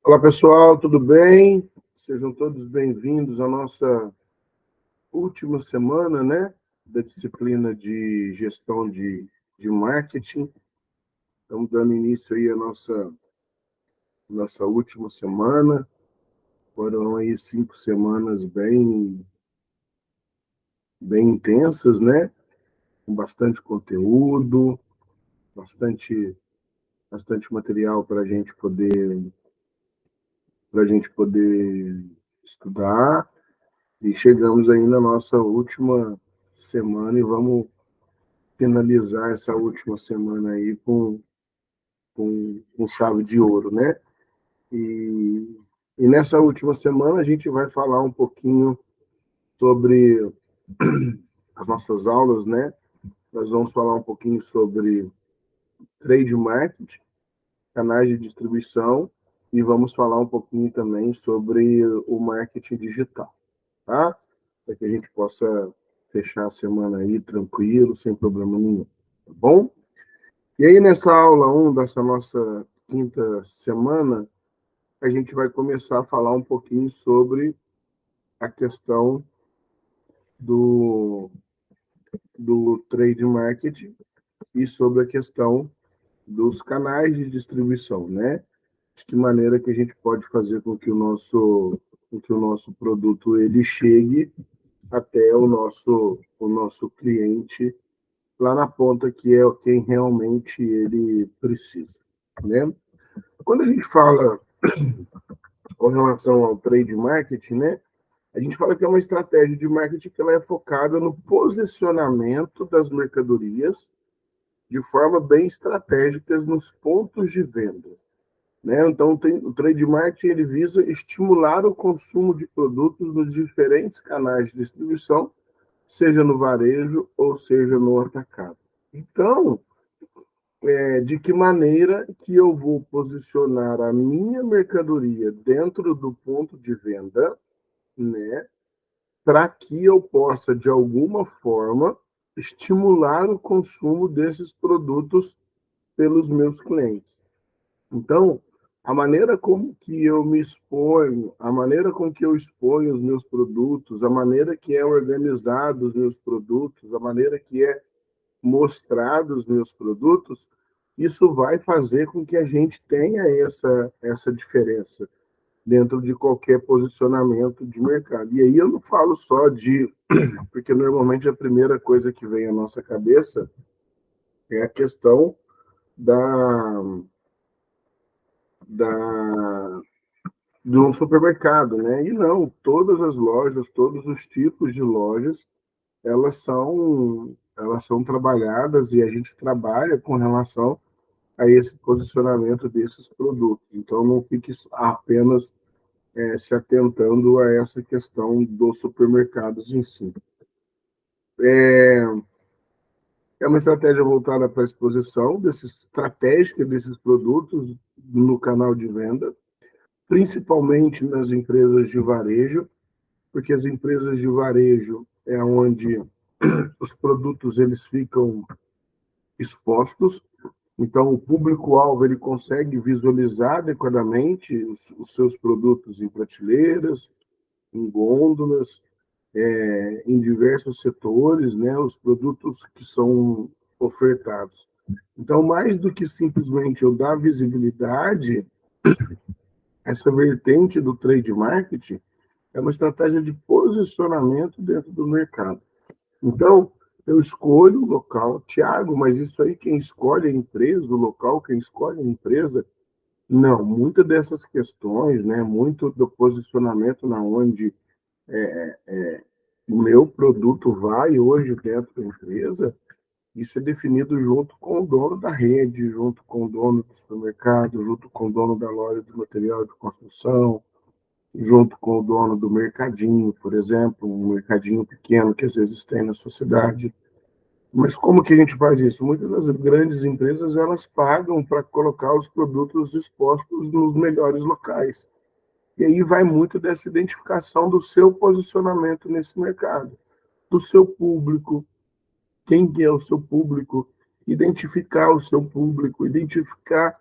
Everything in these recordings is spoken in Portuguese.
Olá, pessoal, tudo bem? Sejam todos bem-vindos à nossa última semana, né, da disciplina de gestão de marketing. Estamos dando início aí à nossa última semana. Foram aí 5 semanas bem intensas, né? Com bastante conteúdo, bastante material para a gente poder estudar. E chegamos aí na nossa última semana e vamos finalizar essa última semana aí com chave de ouro, né? E nessa última semana a gente vai falar um pouquinho sobre as nossas aulas, né? Nós vamos falar um pouquinho sobre trade marketing, canais de distribuição, e vamos falar um pouquinho também sobre o marketing digital, tá? Para que a gente possa fechar a semana aí tranquilo, sem problema nenhum, tá bom? E aí, nessa aula 1 dessa nossa quinta semana, a gente vai começar a falar um pouquinho sobre a questão do trade marketing e sobre a questão dos canais de distribuição, né? De que maneira que a gente pode fazer com que o nosso produto ele chegue até o nosso cliente lá na ponta, que é quem realmente ele precisa, né? Quando a gente fala com relação ao trade marketing, né, a gente fala que é uma estratégia de marketing que ela é focada no posicionamento das mercadorias de forma bem estratégica nos pontos de venda, né? Então, o trade marketing ele visa estimular o consumo de produtos nos diferentes canais de distribuição, seja no varejo ou seja no atacado. Então, de que maneira que eu vou posicionar a minha mercadoria dentro do ponto de venda, né, para que eu possa, de alguma forma, estimular o consumo desses produtos pelos meus clientes. Então, a maneira como que eu me exponho, a maneira com que eu exponho os meus produtos, a maneira que é organizado os meus produtos, a maneira que é mostrado os meus produtos, isso vai fazer com que a gente tenha essa diferença dentro de qualquer posicionamento de mercado. E aí eu não falo só de... Porque normalmente a primeira coisa que vem à nossa cabeça é a questão da de um supermercado, né? E não, todas as lojas, todos os tipos de lojas, elas são trabalhadas e a gente trabalha com relação a esse posicionamento desses produtos. Então, não fique apenas se atentando a essa questão dos supermercados em si. É uma estratégia voltada para a exposição estratégica desses produtos no canal de venda, principalmente nas empresas de varejo, porque as empresas de varejo é onde os produtos eles ficam expostos. Então, o público-alvo ele consegue visualizar adequadamente os seus produtos em prateleiras, em gôndolas, em diversos setores, né, os produtos que são ofertados. Então, mais do que simplesmente eu dar visibilidade, essa vertente do trade marketing é uma estratégia de posicionamento dentro do mercado. Então, eu escolho o local. Tiago, mas isso aí quem escolhe a empresa, o local, quem escolhe a empresa? Não, muitas dessas questões, né, muito do posicionamento na onde o meu produto vai hoje dentro da empresa, isso é definido junto com o dono da rede, junto com o dono do supermercado, junto com o dono da loja de material de construção, junto com o dono do mercadinho, por exemplo, um mercadinho pequeno que às vezes tem na sua cidade. Mas como que a gente faz isso? Muitas das grandes empresas, elas pagam para colocar os produtos expostos nos melhores locais. E aí vai muito dessa identificação do seu posicionamento nesse mercado, do seu público, quem que é o seu público, identificar o seu público, identificar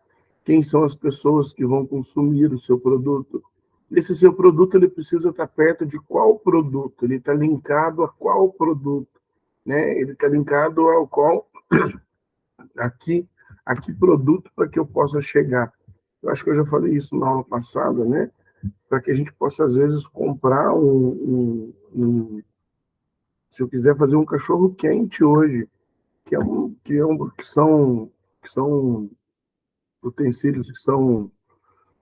quem são as pessoas que vão consumir o seu produto. Esse seu produto ele precisa estar perto de qual produto? Ele está linkado a qual produto? Né? Ele está linkado ao qual a que produto para que eu possa chegar. Eu acho que eu já falei isso na aula passada, né? Para que a gente possa, às vezes, comprar se eu quiser fazer um cachorro quente hoje, que são utensílios, que são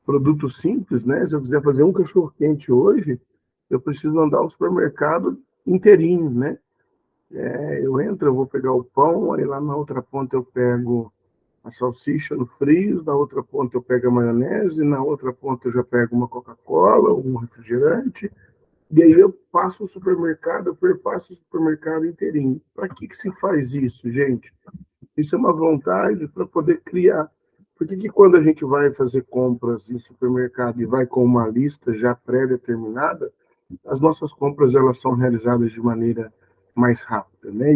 produtos simples, né? Se eu quiser fazer um cachorro quente hoje, eu preciso andar ao supermercado inteirinho, né? Eu entro, eu vou pegar o pão, aí lá na outra ponta eu pego a salsicha no frio, na outra ponta eu pego a maionese, na outra ponta eu já pego uma Coca-Cola, um refrigerante, e aí eu passo o supermercado, eu perpasso o supermercado inteirinho. Para que se faz isso, gente? Isso é uma vontade para poder criar. Por que quando a gente vai fazer compras em supermercado e vai com uma lista já pré-determinada, as nossas compras elas são realizadas de maneira mais rápida, né?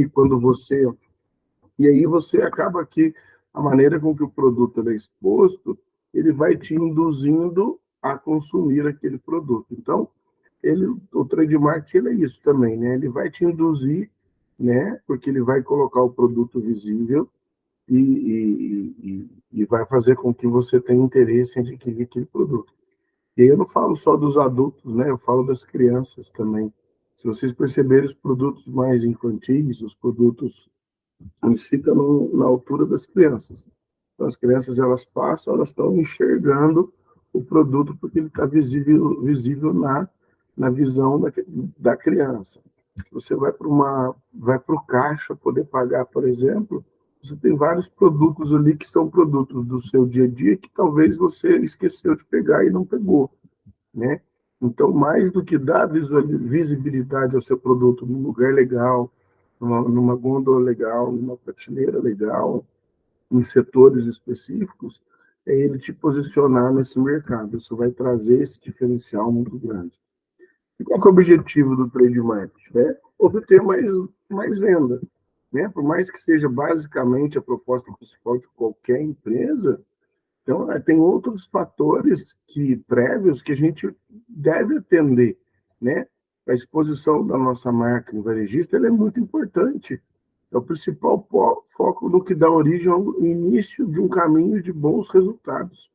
E aí você acaba que a maneira com que o produto é exposto, ele vai te induzindo a consumir aquele produto. Então, o trade marketing é isso também, né? Ele vai te induzir, né? Porque ele vai colocar o produto visível e vai fazer com que você tenha interesse em adquirir aquele produto. E aí eu não falo só dos adultos, né? Eu falo das crianças também. Se vocês perceberem os produtos mais infantis, os produtos, eles ficam na altura das crianças. Então, as crianças, elas passam, elas estão enxergando o produto porque ele está visível na visão da criança. Se você vai para o caixa poder pagar, por exemplo, você tem vários produtos ali que são produtos do seu dia a dia que talvez você esqueceu de pegar e não pegou, né? Então, mais do que dar visibilidade ao seu produto num lugar legal, numa gôndola legal, numa prateleira legal, em setores específicos, é ele te posicionar nesse mercado. Isso vai trazer esse diferencial muito grande. E qual que é o objetivo do trade marketing? É obter mais venda. Né? Por mais que seja basicamente a proposta principal de qualquer empresa, então tem outros fatores prévios que a gente deve atender, né? A exposição da nossa marca em varejista ela é muito importante. É o principal foco no que dá origem ao início de um caminho de bons resultados.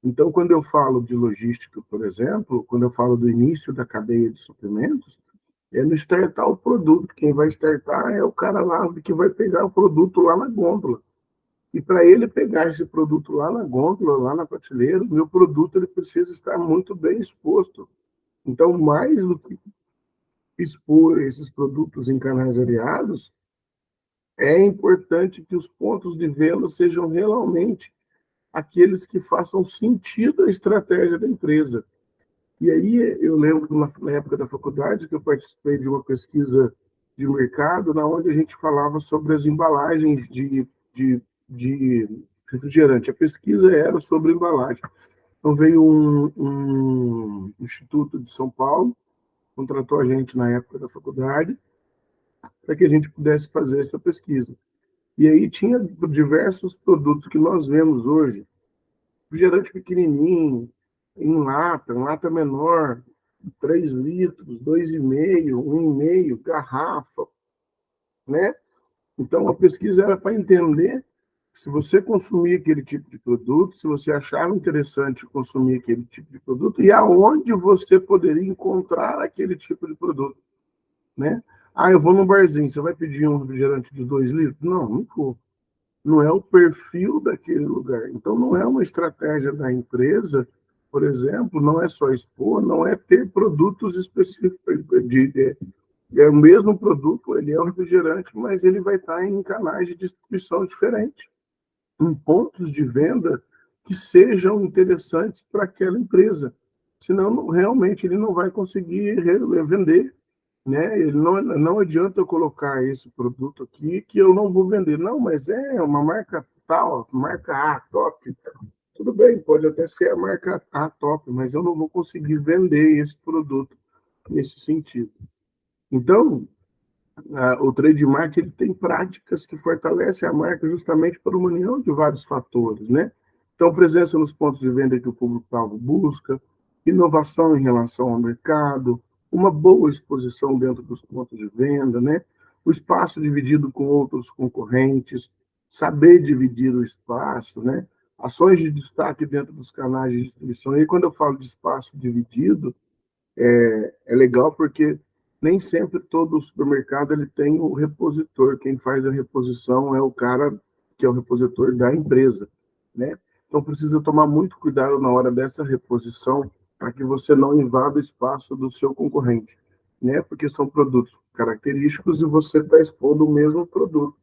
Então, quando eu falo de logística, por exemplo, quando eu falo do início da cadeia de suprimentos, é no startar o produto. Quem vai startar é o cara lá que vai pegar o produto lá na gôndola. E para ele pegar esse produto lá na gôndola, lá na prateleira, o meu produto ele precisa estar muito bem exposto. Então, mais do que expor esses produtos em canais variados, é importante que os pontos de venda sejam realmente aqueles que façam sentido à estratégia da empresa. E aí eu lembro, na época da faculdade, que eu participei de uma pesquisa de mercado, na onde a gente falava sobre as embalagens de refrigerante. A pesquisa era sobre embalagem. Então veio um instituto de São Paulo, contratou a gente na época da faculdade, para que a gente pudesse fazer essa pesquisa. E aí tinha diversos produtos que nós vemos hoje, refrigerante pequenininho, em lata menor, 3 litros, 2,5, 1,5, garrafa, né? Então, a pesquisa era para entender se você consumir aquele tipo de produto, se você achava interessante consumir aquele tipo de produto e aonde você poderia encontrar aquele tipo de produto, né? Ah, eu vou num barzinho, você vai pedir um refrigerante de 2 litros? Não, não vou. Não é o perfil daquele lugar. Então, não é uma estratégia da empresa, por exemplo, não é só expor, não é ter produtos específicos. É o mesmo produto, ele é um refrigerante, mas ele vai estar em canais de distribuição diferentes, em pontos de venda que sejam interessantes para aquela empresa. Senão, realmente, ele não vai conseguir vender, né? Ele não adianta eu colocar esse produto aqui que eu não vou vender. Não, mas é uma marca tal, marca A, top. Tudo bem, pode até ser a marca A, top, mas eu não vou conseguir vender esse produto nesse sentido. Então, o trade marketing ele tem práticas que fortalecem a marca justamente por uma união de vários fatores, né? Então, presença nos pontos de venda que o público-alvo busca, inovação em relação ao mercado, uma boa exposição dentro dos pontos de venda, né? O espaço dividido com outros concorrentes, saber dividir o espaço, né? Ações de destaque dentro dos canais de distribuição. E quando eu falo de espaço dividido, é legal porque nem sempre todo supermercado ele tem o repositor. Quem faz a reposição é o cara que é o repositor da empresa, né? Então precisa tomar muito cuidado na hora dessa reposição para que você não invada o espaço do seu concorrente, né? Porque são produtos característicos e você está expondo o mesmo produto,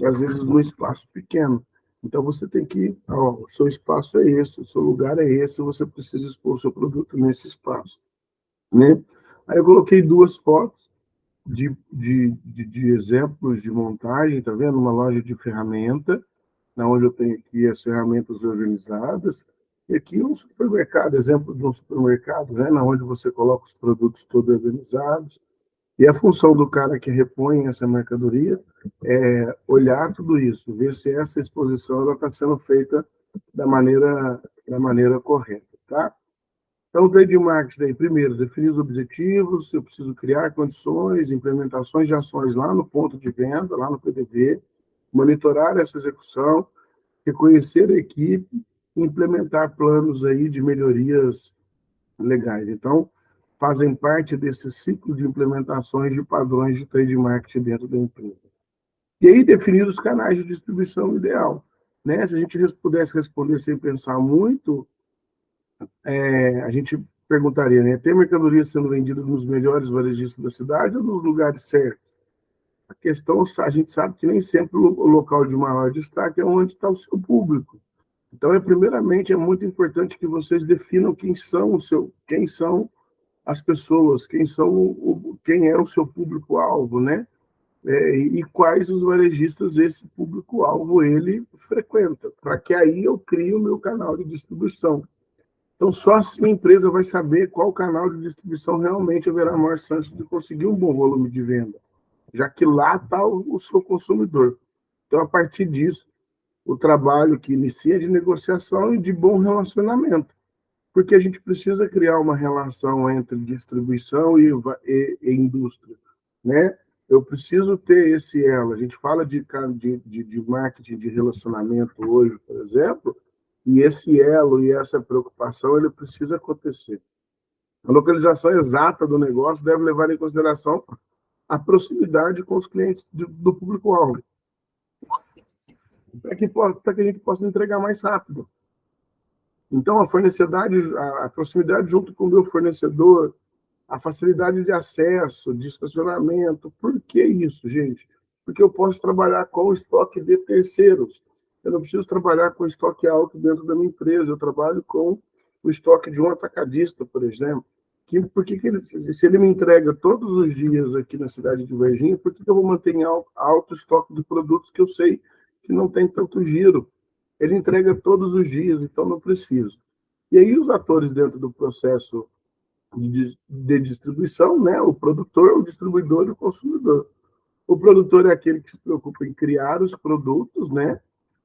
às vezes num espaço pequeno. Então você tem que, ó, o seu espaço é esse, o seu lugar é esse, você precisa expor o seu produto nesse espaço, né? Aí eu coloquei duas fotos de exemplos de montagem, tá vendo? Uma loja de ferramenta, na onde eu tenho aqui as ferramentas organizadas, e aqui um supermercado, exemplo de um supermercado, né? Na onde você coloca os produtos todos organizados, e a função do cara que repõe essa mercadoria é olhar tudo isso, ver se essa exposição está sendo feita da maneira correta, tá? Então, o trade marketing, daí, primeiro, definir os objetivos, eu preciso criar condições, implementações de ações lá no ponto de venda, lá no PDV, monitorar essa execução, reconhecer a equipe, implementar planos aí de melhorias legais. Então, fazem parte desse ciclo de implementações de padrões de trade marketing dentro da empresa. E aí, definir os canais de distribuição ideal, né? Se a gente pudesse responder sem pensar muito, a gente perguntaria, né? Tem mercadoria sendo vendida nos melhores varejistas da cidade ou nos lugares certos? A questão, a gente sabe que nem sempre o local de maior destaque é onde está o seu público. Então, primeiramente, é muito importante que vocês definam quem são as pessoas, quem é o seu público-alvo, né? E quais os varejistas esse público-alvo ele frequenta, para que aí eu crie o meu canal de distribuição. Então, só assim a empresa vai saber qual canal de distribuição realmente haverá maior chance de conseguir um bom volume de venda, já que lá está o seu consumidor. Então, a partir disso, o trabalho que inicia de negociação e de bom relacionamento, porque a gente precisa criar uma relação entre distribuição e indústria, né? Eu preciso ter esse elo. A gente fala de marketing de relacionamento hoje, por exemplo, e esse elo e essa preocupação, ele precisa acontecer. A localização exata do negócio deve levar em consideração a proximidade com os clientes do público-alvo, para que a gente possa entregar mais rápido. Então, a proximidade junto com o meu fornecedor, a facilidade de acesso, de estacionamento. Por que isso, gente? Porque eu posso trabalhar com o estoque de terceiros. Eu não preciso trabalhar com estoque alto dentro da minha empresa. Eu trabalho com o estoque de um atacadista, por exemplo. Se ele me entrega todos os dias aqui na cidade de Varginha, por que eu vou manter em alto estoque de produtos que eu sei que não tem tanto giro? Ele entrega todos os dias, então não preciso. E aí os atores dentro do processo de distribuição, né? O produtor, o distribuidor e o consumidor. O produtor é aquele que se preocupa em criar os produtos, né?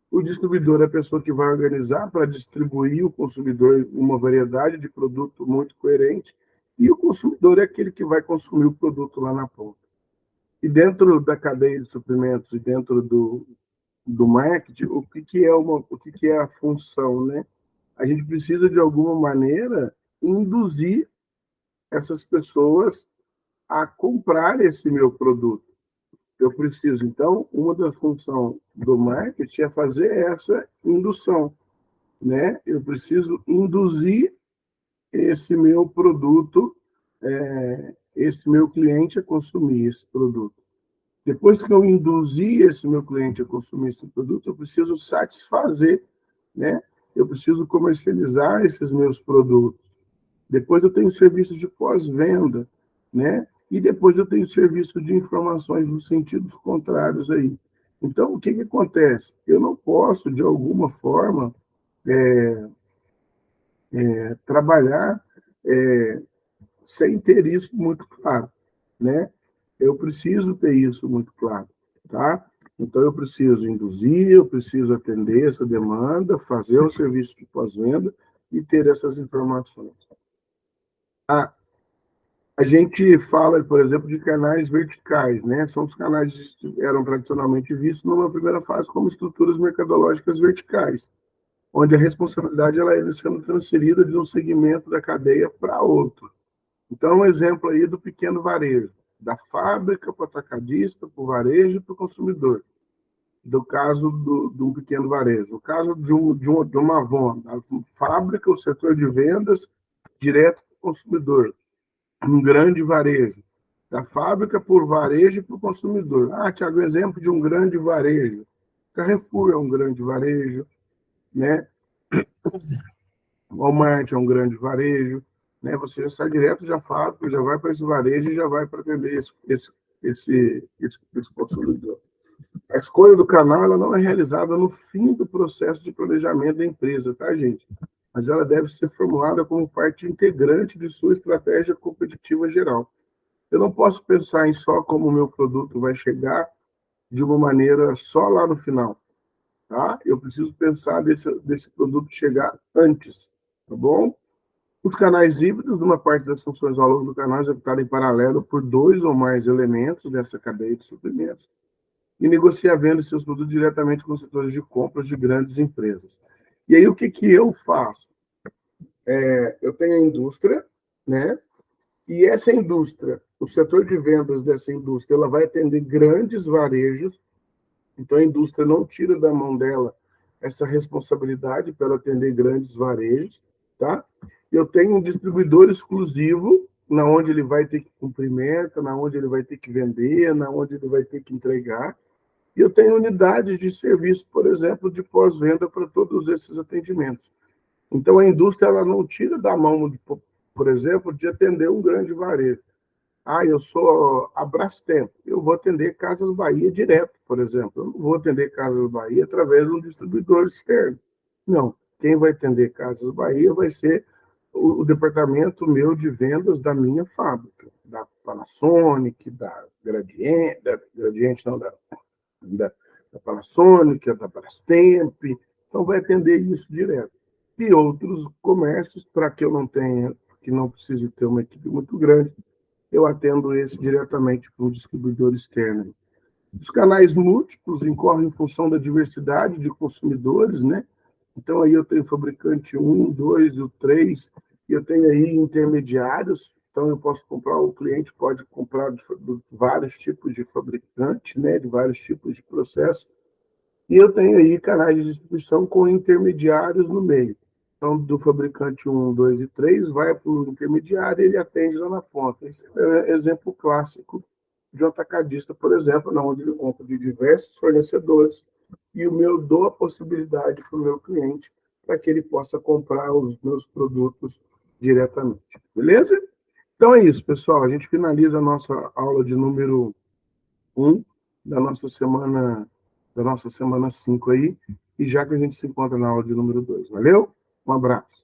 O distribuidor é a pessoa que vai organizar para distribuir o consumidor uma variedade de produto muito coerente, e o consumidor é aquele que vai consumir o produto lá na ponta. E dentro da cadeia de suprimentos e dentro do marketing, o que é a função, né? A gente precisa, de alguma maneira, induzir essas pessoas a comprar esse meu produto. Eu preciso, então, uma das funções do marketing é fazer essa indução, né? Eu preciso induzir esse meu produto, esse meu cliente a consumir esse produto. Depois que eu induzir esse meu cliente a consumir esse produto, eu preciso satisfazer, né? Eu preciso comercializar esses meus produtos. Depois eu tenho serviços de pós-venda, né? E depois eu tenho serviço de informações nos sentidos contrários aí. Então, o que acontece? Eu não posso, de alguma forma, trabalhar sem ter isso muito claro, né? Eu preciso ter isso muito claro, tá? Então, eu preciso induzir, eu preciso atender essa demanda, fazer o serviço de pós-venda e ter essas informações. A gente fala, por exemplo, de canais verticais, né? São os canais que eram tradicionalmente vistos numa primeira fase como estruturas mercadológicas verticais, onde a responsabilidade ela é sendo transferida de um segmento da cadeia para outro. Então, um exemplo aí do pequeno varejo, da fábrica para o atacadista, para o varejo e para o consumidor. Do caso de um pequeno varejo. No caso de uma Avon, da fábrica, o setor de vendas, direto para o consumidor. Um grande varejo. Da fábrica por varejo e para o consumidor. Tiago, exemplo de um grande varejo. Carrefour é um grande varejo, né? Walmart é um grande varejo, né? Você já sai direto da fábrica, já vai para esse varejo e já vai para atender esse consumidor. A escolha do canal ela não é realizada no fim do processo de planejamento da empresa, tá, gente? Mas ela deve ser formulada como parte integrante de sua estratégia competitiva geral. Eu não posso pensar em só como o meu produto vai chegar de uma maneira só lá no final, tá? Eu preciso pensar desse produto chegar antes, tá bom? Os canais híbridos, uma parte das funções ao longo do canal executada em paralelo por dois ou mais elementos dessa cadeia de suprimentos e negocia a venda de seus produtos diretamente com os setores de compras de grandes empresas. E aí, o que eu faço? Eu tenho a indústria, né? E essa indústria, o setor de vendas dessa indústria, ela vai atender grandes varejos, então a indústria não tira da mão dela essa responsabilidade para atender grandes varejos, tá? Eu tenho um distribuidor exclusivo, na onde ele vai ter que cumprir meta, na onde ele vai ter que vender, na onde ele vai ter que entregar. E eu tenho unidades de serviço, por exemplo, de pós-venda para todos esses atendimentos. Então, a indústria ela não tira da mão, por exemplo, de atender um grande varejo. Eu sou a Brastemp, eu vou atender Casas Bahia direto, por exemplo. Eu não vou atender Casas Bahia através de um distribuidor externo. Não, quem vai atender Casas Bahia vai ser o departamento meu de vendas da minha fábrica, da Panasonic, da Gradiente não, da Panasonic, da Brastemp. Então, vai atender isso direto. E outros comércios, para que eu não tenha, que não precise ter uma equipe muito grande, eu atendo esse diretamente para um distribuidor externo. Os canais múltiplos incorrem em função da diversidade de consumidores, né? Então, aí eu tenho fabricante 1, 2 e o 3, e eu tenho aí intermediários, então eu posso comprar, o cliente pode comprar de vários tipos de fabricante, né? De vários tipos de processo, e eu tenho aí canais de distribuição com intermediários no meio. Então, do fabricante 1, 2 e 3, vai para o intermediário e ele atende lá na ponta. Esse é um exemplo clássico de um atacadista, por exemplo, onde ele compra de diversos fornecedores e eu dou a possibilidade para o meu cliente para que ele possa comprar os meus produtos diretamente. Beleza? Então é isso, pessoal. A gente finaliza a nossa aula de número 1 da nossa semana 5 aí, e já que a gente se encontra na aula de número 2. Valeu? Um abraço.